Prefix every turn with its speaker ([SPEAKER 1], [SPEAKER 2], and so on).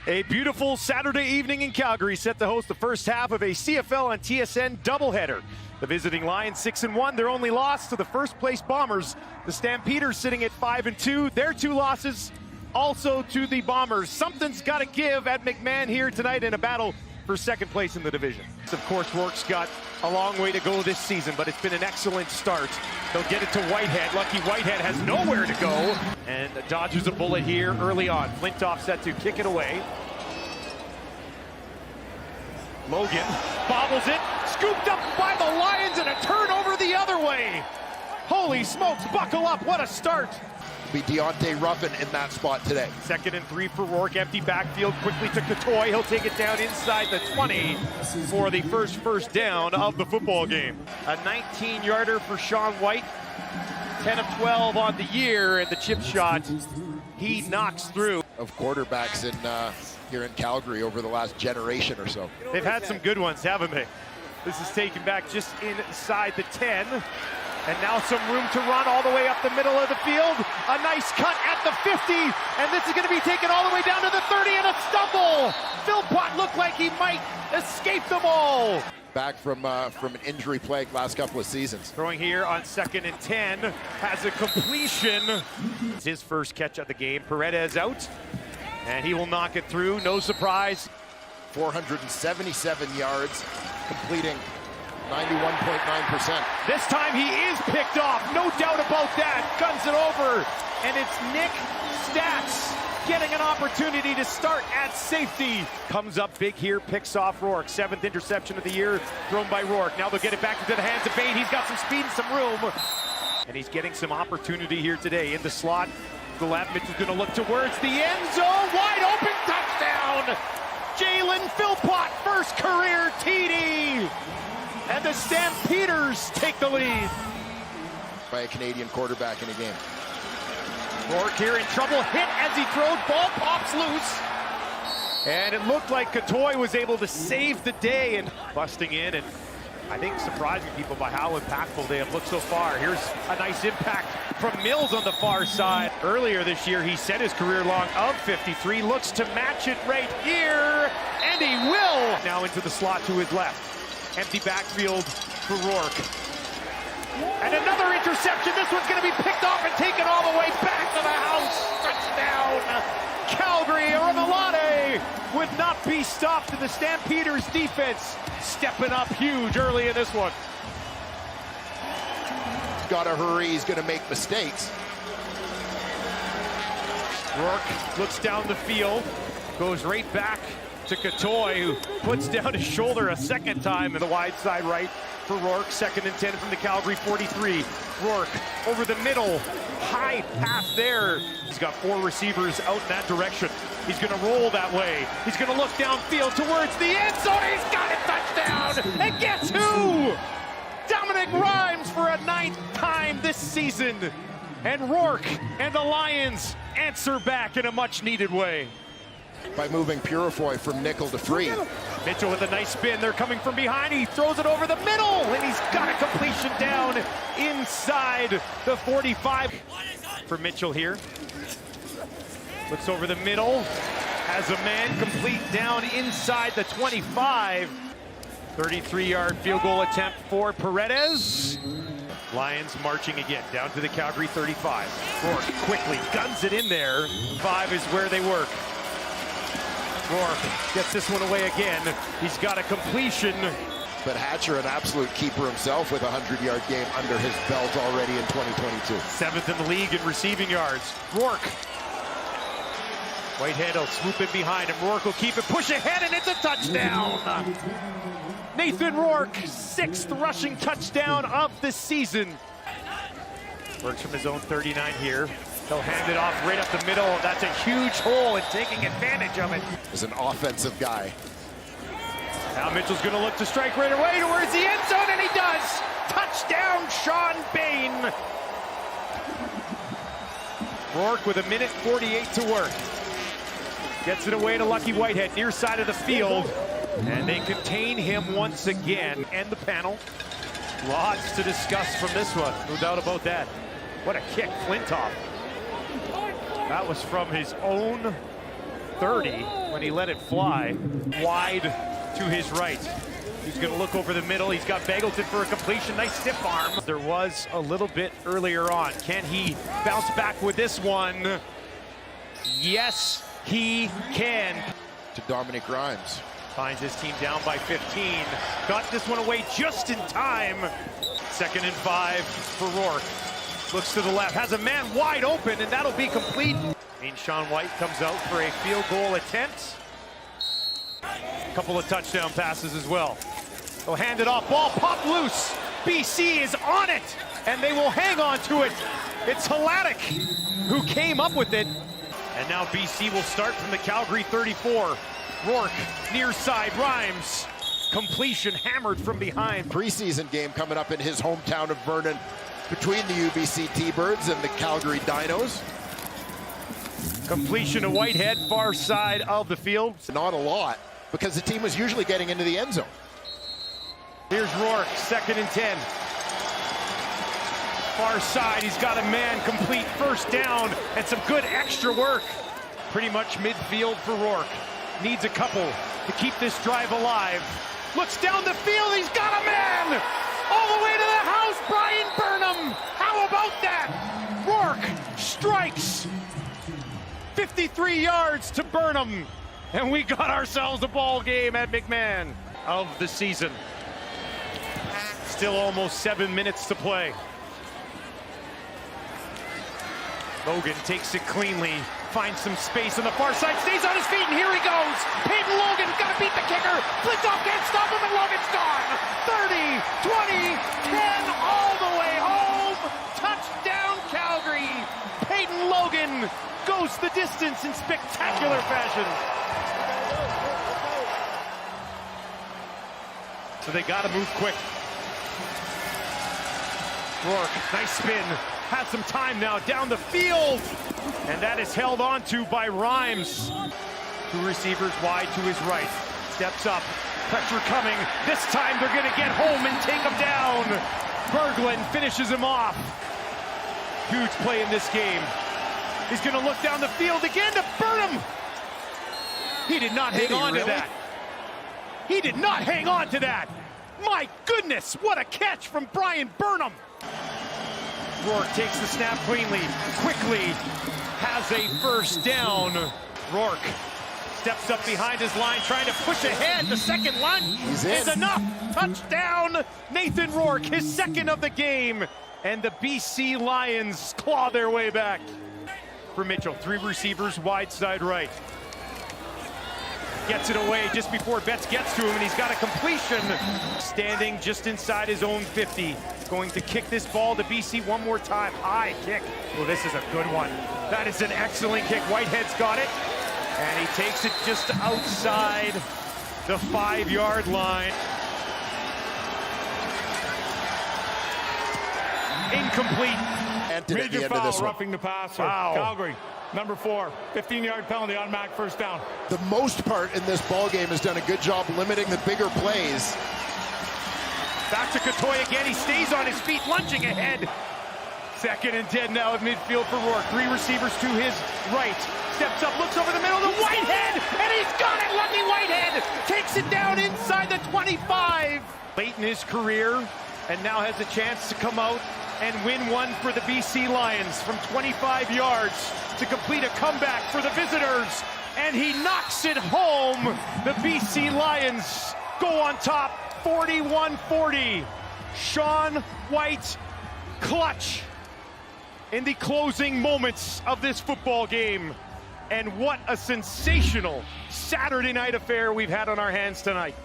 [SPEAKER 1] A beautiful Saturday evening in Calgary set to host the first half of a CFL and TSN doubleheader. The visiting Lions 6-1, their only loss to the first place Bombers. The Stampeders sitting at 5-2, their two losses also to the Bombers. Something's got to give at McMahon here tonight in a battle for second place in the division. Of course, Rourke's got a long way to go this season, but it's been an excellent start. They'll get it to Whitehead. Lucky Whitehead has nowhere to go and dodges a bullet here early on. Flintoff set to kick it away. Logan bobbles it, scooped up by the Lions, and a turnover the other way. Holy smokes, buckle up, what a start.
[SPEAKER 2] Be Deontay Ruffin in that spot today.
[SPEAKER 1] 2nd and 3 for Rourke, empty backfield, quickly to Catoy. He'll take it down inside the 20 for the first down of the football game. A 19-yarder for Sean White, 10 of 12 on the year, and the chip shot, he knocks through.
[SPEAKER 2] Of quarterbacks in here in Calgary over the last generation or so.
[SPEAKER 1] They've had some good ones, haven't they? This is taken back just inside the 10. And now some room to run all the way up the middle of the field. A nice cut at the 50, and this is going to be taken all the way down to the 30, and a stumble. Philpott looked like he might escape them all.
[SPEAKER 2] Back from an injury plague last couple of seasons.
[SPEAKER 1] Throwing here on 2nd and 10, has a completion. It's his first catch of the game. Paredes out, and he will knock it through, no surprise.
[SPEAKER 2] 477 yards, completing 91.9%.
[SPEAKER 1] This time he is picked off, no doubt about that. Guns it over, and it's Nick Stats getting an opportunity to start at safety. Comes up big here, picks off Rourke. 7th interception of the year thrown by Rourke. Now they'll get it back into the hands of Bate. He's got some speed and some room, and he's getting some opportunity here today in the slot. The left, Mitchell's going to look towards the end zone. Wide open touchdown. Jalen Philpott, first career TD. And the Stampeders take the lead.
[SPEAKER 2] By a Canadian quarterback in a game.
[SPEAKER 1] Rourke here in trouble, hit as he throws, ball pops loose. And it looked like Catoy was able to save the day and busting in, and I think surprising people by how impactful they have looked so far. Here's a nice impact from Mills on the far side. Earlier this year, he set his career long of 53, looks to match it right here, and he will. Now into the slot to his left. Empty backfield for Rourke. And another interception. This one's going to be picked off and taken all the way back to the house. Touchdown. Calgary. Remalade would not be stopped in the Stampeders defense. Stepping up huge early in this one.
[SPEAKER 2] He's got to hurry. He's going to make mistakes.
[SPEAKER 1] Rourke looks down the field. Goes right back to Catoy, who puts down his shoulder a second time in the wide side right for Rourke. 2nd and 10 from the Calgary 43. Rourke over the middle, high pass there. He's got 4 receivers out in that direction. He's going to roll that way. He's going to look downfield towards the end zone. He's got it, touchdown! And guess who? Dominic Rhymes for a 9th time this season. And Rourke and the Lions answer back in a much-needed way.
[SPEAKER 2] By moving Purifoy from nickel to free.
[SPEAKER 1] Mitchell with a nice spin. They're coming from behind. He throws it over the middle, and he's got a completion down inside the 45 for Mitchell here. Looks over the middle. Has a man complete down inside the 25. 33-yard field goal attempt for Paredes. Lions marching again down to the Calgary 35. Rourke quickly guns it in there. 5 is where they work. Rourke gets this one away again. He's got a completion.
[SPEAKER 2] But Hatcher, an absolute keeper himself with a 100-yard game under his belt already in 2022.
[SPEAKER 1] 7th in the league in receiving yards. Rourke. Whitehead will swoop in behind him. Rourke will keep it, push ahead, and it's a touchdown. Nathan Rourke, 6th rushing touchdown of the season. Works from his own 39 here. He'll hand it off right up the middle. That's a huge hole and taking advantage of it.
[SPEAKER 2] As an offensive guy.
[SPEAKER 1] Now Mitchell's going to look to strike right away towards the end zone, and he does. Touchdown, Sean Bain. Rourke with 1:48 to work. Gets it away to Lucky Whitehead, near side of the field. And they contain him once again. And the panel. Lots to discuss from this one, no doubt about that. What a kick, Flintoff. That was from his own 30 when he let it fly wide to his right. He's going to look over the middle. He's got Bagleton for a completion. Nice stiff arm. There was a little bit earlier on. Can he bounce back with this one? Yes, he can.
[SPEAKER 2] To Dominic Grimes.
[SPEAKER 1] Finds his team down by 15. Got this one away just in time. 2nd and 5 for Rourke. Looks to the left, has a man wide open, and that'll be complete. And Sean White comes out for a field goal attempt. Couple of touchdown passes as well. They'll hand it off, ball popped loose. BC is on it, and they will hang on to it. It's Hladek who came up with it. And now BC will start from the Calgary 34. Rourke, near side, Rhymes. Completion hammered from behind.
[SPEAKER 2] Preseason game coming up in his hometown of Vernon between the UBC T-Birds and the Calgary Dinos.
[SPEAKER 1] Completion to Whitehead, far side of the field.
[SPEAKER 2] Not a lot, because the team was usually getting into the end zone.
[SPEAKER 1] Here's Rourke, 2nd and 10. Far side, he's got a man complete, 1st down, and some good extra work. Pretty much midfield for Rourke. Needs a couple to keep this drive alive. Looks down the field, he's got a man! All the way to the house, Brian Burnham! How about that? Rourke strikes. 53 yards to Burnham. And we got ourselves a ball game at McMahon of the season. Still almost 7 minutes to play. Logan takes it cleanly, finds some space on the far side, stays on his feet, and here he goes. Peyton Logan, gotta beat the kicker. Flips off, can't stop him, and Logan's gone. 30, 20, 10, all the way home. Touchdown, Calgary. Peyton Logan goes the distance in spectacular fashion. So they gotta move quick. Rourke, nice spin. Has some time now down the field. And that is held on to by Rhymes. 2 receivers wide to his right. Steps up. Pressure coming. This time they're going to get home and take him down. Berglund finishes him off. Huge play in this game. He's going to look down the field again to Burnham. He did not hang on to that. He did not hang on to that. My goodness, what a catch from Brian Burnham. Rourke takes the snap cleanly, quickly, has a 1st down. Rourke steps up behind his line, trying to push ahead. The second lunge is enough. Touchdown, Nathan Rourke, his 2nd of the game. And the BC Lions claw their way back. For Mitchell, 3 receivers, wide side right. Gets it away just before Betts gets to him, and he's got a completion. Standing just inside his own 50. Going to kick this ball to BC one more time. High kick. Well, this is a good one. That is an excellent kick. Whitehead's got it. And he takes it just outside the 5-yard line. Incomplete.
[SPEAKER 3] Major foul, roughing the passer.
[SPEAKER 1] Wow.
[SPEAKER 3] Calgary, number 4, 15-yard penalty, automatic 1st down.
[SPEAKER 2] The most part in this ball game has done a good job limiting the bigger plays.
[SPEAKER 1] Back to Catoy again. He stays on his feet, lunging ahead. 2nd and 10 now at midfield for Rourke. 3 receivers to his right. Steps up, looks over the middle to Whitehead, and he's got it. Lucky Whitehead takes it down inside the 25. Late in his career, and now has a chance to come out and win one for the BC Lions from 25 yards to complete a comeback for the visitors. And he knocks it home. The BC Lions go on top 41-40. Sean White, clutch in the closing moments of this football game. And what a sensational Saturday night affair we've had on our hands tonight.